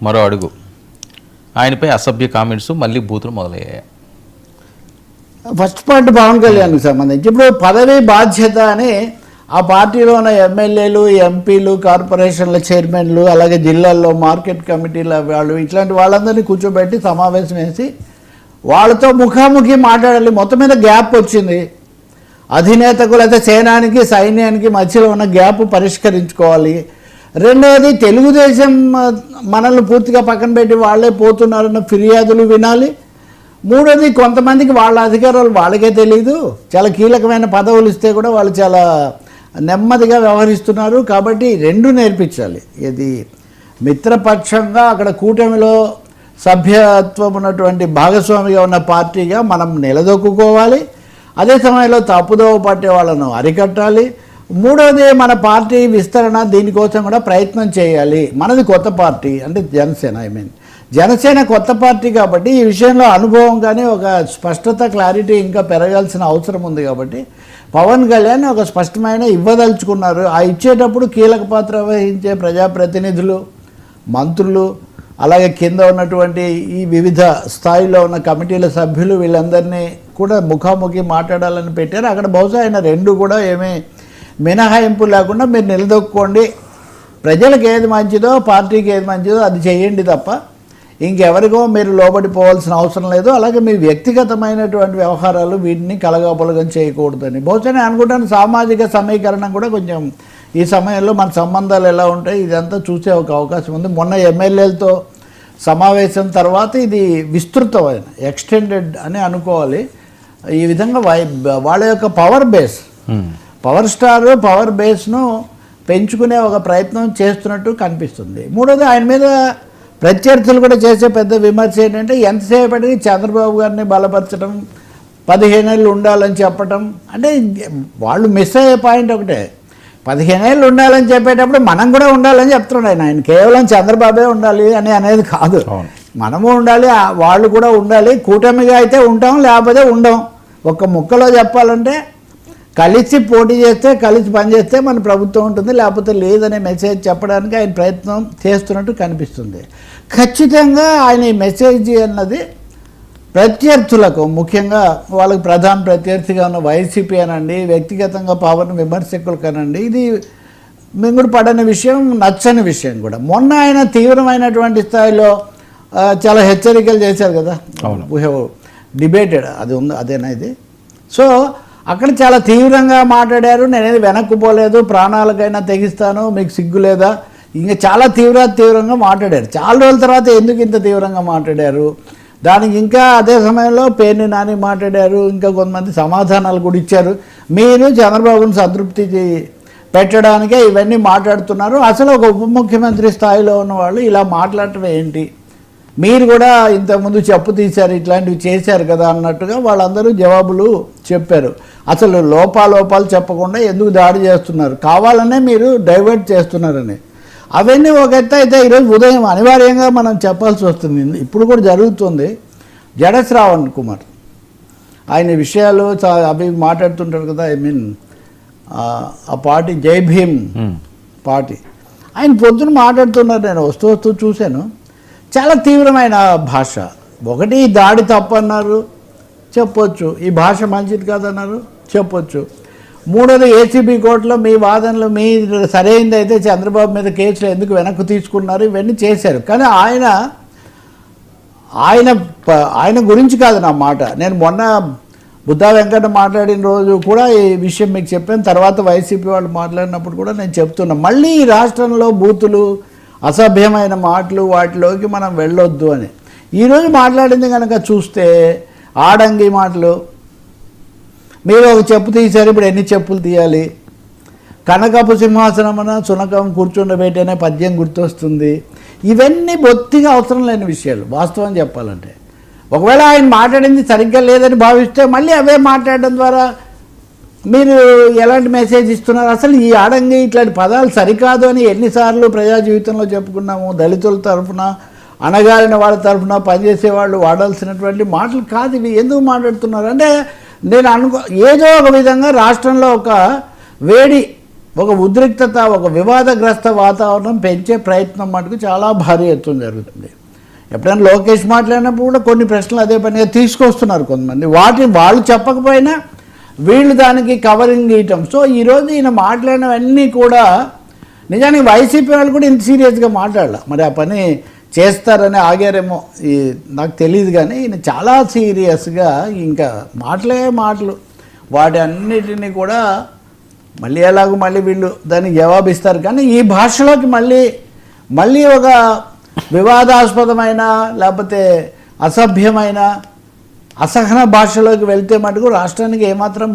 మరో అడుగు ఆయనపై అసభ్య కామెంట్స్ మళ్ళీ బూతులు మొదలయ్యాయి. ఫస్ట్ పాయింట్ పవన్ కళ్యాణ్కి సంబంధించి ఇప్పుడు పదవి బాధ్యత అని ఆ పార్టీలో ఉన్న ఎమ్మెల్యేలు, ఎంపీలు, కార్పొరేషన్ల చైర్మన్లు, అలాగే జిల్లాల్లో మార్కెట్ కమిటీల వాళ్ళు ఇట్లాంటి వాళ్ళందరినీ కూర్చోబెట్టి సమావేశం వేసి వాళ్ళతో ముఖాముఖి మాట్లాడాలి. మొత్తం మీద గ్యాప్ వచ్చింది. అధినేతకు లేదా సేనానికి సైన్యానికి మధ్యలో ఉన్న గ్యాప్ పరిష్కరించుకోవాలి. రెండవది, తెలుగుదేశం మనల్ని పూర్తిగా పక్కన పెట్టి వాళ్ళే పోతున్నారన్న ఫిర్యాదులు వినాలి. మూడోది, కొంతమందికి వాళ్ళ అధికారాలు వాళ్ళకే తెలియదు. చాలా కీలకమైన పదవులు ఇస్తే కూడా వాళ్ళు చాలా నెమ్మదిగా వ్యవహరిస్తున్నారు. కాబట్టి రెండు నేర్పించాలి. ఇది మిత్రపక్షంగా అక్కడ కూటమిలో సభ్యత్వం ఉన్నటువంటి భాగస్వామిగా ఉన్న పార్టీగా మనం నిలదొక్కుకోవాలి. అదే సమయంలో తప్పుదోవ పట్టే వాళ్ళను అరికట్టాలి. మూడవది, మన పార్టీ విస్తరణ దీనికోసం కూడా ప్రయత్నం చేయాలి. మనది కొత్త పార్టీ, అంటే జనసేన. జనసేన కొత్త పార్టీ కాబట్టి ఈ విషయంలో అనుభవం కానీ ఒక స్పష్టత, క్లారిటీ ఇంకా పెరగాల్సిన అవసరం ఉంది. కాబట్టి పవన్ కళ్యాణ్ ఒక స్పష్టమైన ఇవ్వదలుచుకున్నారు. ఆ ఇచ్చేటప్పుడు కీలక పాత్ర వహించే ప్రజాప్రతినిధులు, మంత్రులు, అలాగే కింద ఉన్నటువంటి ఈ వివిధ స్థాయిలో ఉన్న కమిటీల సభ్యులు వీళ్ళందరినీ కూడా ముఖాముఖి మాట్లాడాలని పెట్టారు. అక్కడ బహుశా ఆయన రెండు కూడా ఏమీ మినహాయింపు లేకుండా మీరు నిలదొక్కోండి, ప్రజలకు ఏది మంచిదో పార్టీకి ఏది మంచిదో అది చేయండి తప్ప ఇంకెవరికో మీరు లోబడిపోవాల్సిన అవసరం లేదు. అలాగే మీ వ్యక్తిగతమైనటువంటి వ్యవహారాలు వీటిని కలగాపలగం చేయకూడదని బహుశా నేను అనుకుంటాను. సామాజిక సమీకరణం కూడా కొంచెం ఈ సమయంలో మన సంబంధాలు ఎలా ఉంటాయి ఇదంతా చూసే ఒక అవకాశం ఉంది. మొన్న ఎమ్మెల్యేలతో సమావేశం తర్వాత ఇది విస్తృతమైన ఎక్స్టెండెడ్ అని అనుకోవాలి. ఈ విధంగా వాళ్ళ యొక్క power base, power star power బేస్ను పెంచుకునే ఒక ప్రయత్నం చేస్తున్నట్టు కనిపిస్తుంది. మూడోది, ఆయన మీద ప్రత్యర్థులు కూడా చేసే పెద్ద విమర్శ ఏంటంటే ఎంతసేపటికి చంద్రబాబు గారిని బలపరచడం, 15 ఏళ్ళు ఉండాలని చెప్పటం. అంటే వాళ్ళు మిస్ అయ్యే పాయింట్ ఒకటే, 15 ఏళ్ళు ఉండాలని చెప్పేటప్పుడు మనం కూడా ఉండాలని చెప్తున్నాడు ఆయన కేవలం చంద్రబాబే ఉండాలి అని అనేది కాదు, మనము ఉండాలి, వాళ్ళు కూడా ఉండాలి. కూటమిగా అయితే ఉంటాం, లేకపోతే ఉండం. ఒక్క ముక్కలో చెప్పాలంటే కలిసి పోటీ చేస్తే, కలిసి పనిచేస్తే మన ప్రభుత్వం ఉంటుంది, లేకపోతే లేదనే మెసేజ్ చెప్పడానికి ఆయన ప్రయత్నం చేస్తున్నట్టు కనిపిస్తుంది. ఖచ్చితంగా ఆయన ఈ మెసేజ్ అన్నది ప్రత్యర్థులకు, ముఖ్యంగా వాళ్ళకి ప్రధాన ప్రత్యర్థిగా ఉన్న వైసీపీ అనండి, వ్యక్తిగతంగా పవన్ విమర్శకులు కానండి, ఇది మింగుడు పడని విషయం, నచ్చని విషయం కూడా. మొన్న ఆయన తీవ్రమైనటువంటి స్థాయిలో చాలా హెచ్చరికలు చేశారు కదా, వీ హ్యావ్ డిబేటెడ్, అది ఉంది, అదేనా ఇది. సో అక్కడ చాలా తీవ్రంగా మాట్లాడారు. నేనేది వెనక్కు పోలేదు, ప్రాణాలకైనా తెగిస్తాను, మీకు సిగ్గు లేదా, ఇంకా చాలా తీవ్రంగా మాట్లాడారు. చాలా రోజుల తర్వాత ఎందుకు ఇంత తీవ్రంగా మాట్లాడారు, దానికి ఇంకా అదే సమయంలో పేర్ని నాని మాట్లాడారు, ఇంకా కొంతమంది సమాధానాలు కూడా ఇచ్చారు. మీరు చంద్రబాబును సంతృప్తి పెట్టడానికే ఇవన్నీ మాట్లాడుతున్నారు. అసలు ఒక ఉప ముఖ్యమంత్రి స్థాయిలో ఉన్నవాళ్ళు ఇలా మాట్లాడటం ఏంటి, మీరు కూడా ఇంతకుముందు చెప్పు తీశారు, ఇట్లాంటివి చేశారు కదా అన్నట్టుగా వాళ్ళందరూ జవాబులు చెప్పారు. అసలు లోపాలు చెప్పకుండా ఎందుకు దాడి చేస్తున్నారు, కావాలనే మీరు డైవర్ట్ చేస్తున్నారని. అవన్నీ ఒక ఎత్తు అయితే ఈరోజు ఉదయం అనివార్యంగా మనం చెప్పాల్సి వస్తుంది. ఇప్పుడు కూడా జరుగుతుంది. జడ శ్రావణ్ కుమార్ ఆయన విషయాలు అవి మాట్లాడుతుంటారు కదా, ఆ పార్టీ జై భీమ్ పార్టీ, ఆయన పొద్దున మాట్లాడుతున్నారు. నేను వస్తూ చూశాను. చాలా తీవ్రమైన భాష. ఒకటి, దాడి తప్పన్నారు, చెప్పొచ్చు. ఈ భాష మంచిది కాదన్నారు, చెప్పొచ్చు. మూడోది, ఏసీబీ కోర్టులో మీ వాదనలు మీ సరైనది అయితే చంద్రబాబు మీద కేసులు ఎందుకు వెనక్కు తీసుకున్నారు, ఇవన్నీ చేశారు. కానీ ఆయన గురించి కాదు నా మాట. నేను మొన్న బుద్ధా వెంకట మాట్లాడిన రోజు కూడా ఈ విషయం మీకు చెప్పాను. తర్వాత వైసీపీ వాళ్ళు మాట్లాడినప్పుడు కూడా నేను చెప్తున్నా, మళ్ళీ ఈ రాష్ట్రంలో బూతులు, అసభ్యమైన మాటలు, వాటిలోకి మనం వెళ్ళొద్దు అని. ఈరోజు మాట్లాడింది కనుక చూస్తే ఆడంగి మాటలు. మీరు ఒక చెప్పు తీశారు, ఇప్పుడు ఎన్ని చెప్పులు తీయాలి, కనకపు సింహాసనమున సునకం కూర్చుండబెట్టేనే పద్యం గుర్తొస్తుంది. ఇవన్నీ బొత్తిగా అవసరం లేని విషయాలు వాస్తవం చెప్పాలంటే. ఒకవేళ ఆయన మాట్లాడింది సరిగ్గా లేదని భావిస్తే మళ్ళీ అవే మాట్లాడడం ద్వారా మీరు ఎలాంటి మెసేజ్ ఇస్తున్నారు. అసలు ఈ ఆడంగి ఇట్లాంటి పదాలు సరికాదు అని ఎన్నిసార్లు ప్రజా జీవితంలో చెప్పుకున్నాము. దళితుల తరఫున, అణగారిన వాళ్ళ తరఫున పనిచేసే వాళ్ళు వాడాల్సినటువంటి మాటలు కాదు ఇవి. ఎందుకు మాట్లాడుతున్నారు అంటే నేను ఏదో ఒక విధంగా రాష్ట్రంలో ఒక వేడి ఒక ఉద్రిక్తత, ఒక వివాదగ్రస్త వాతావరణం పెంచే ప్రయత్నం మటుకు చాలా భారీ ఎత్తున జరుగుతుంది. ఎప్పుడైనా లోకేష్ మాట్లాడినప్పుడు కూడా కొన్ని ప్రశ్నలు అదే పనిగా తీసుకొస్తున్నారు కొంతమంది. వాటిని వాళ్ళు చెప్పకపోయినా వీళ్ళు దానికి కవరింగ్ ఇవ్వటం. సో ఈరోజు ఈయన మాట్లాడినవన్నీ కూడా నిజానికి వైసీపీ వాళ్ళు కూడా ఇంత సీరియస్గా మాట్లాడాల. మరి ఆ పని చేస్తారని ఆగారేమో నాకు తెలియదు, కానీ ఈయన చాలా సీరియస్గా ఇంకా మాటలు వాటి అన్నిటినీ కూడా మళ్ళీ ఎలాగో మళ్ళీ వీళ్ళు దానికి జవాబిస్తారు. కానీ ఈ భాషలోకి మళ్ళీ ఒక వివాదాస్పదమైన లేకపోతే అసభ్యమైన అసహన భాషలోకి వెళ్తే మటుకు రాష్ట్రానికి ఏమాత్రం